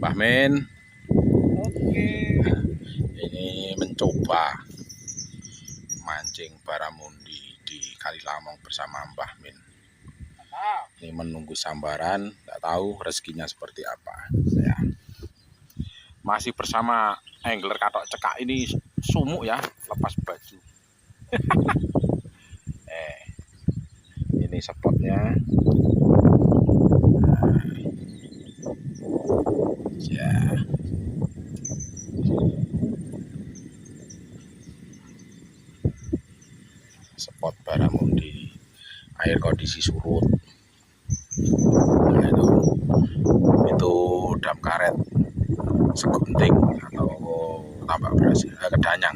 Mbah Min. Oke. Ini mencoba mancing baramundi di Kali Lamong bersama Mbah Min. Ini menunggu sambaran, nggak tahu rezekinya seperti apa. Ya. Masih bersama angler katok cekak ini sumuk ya, lepas baju. Ini spotnya. Ya. Spot baramundi, air kondisi surut. Nah, itu dam karet segunting atau tambak beras, kedanyang.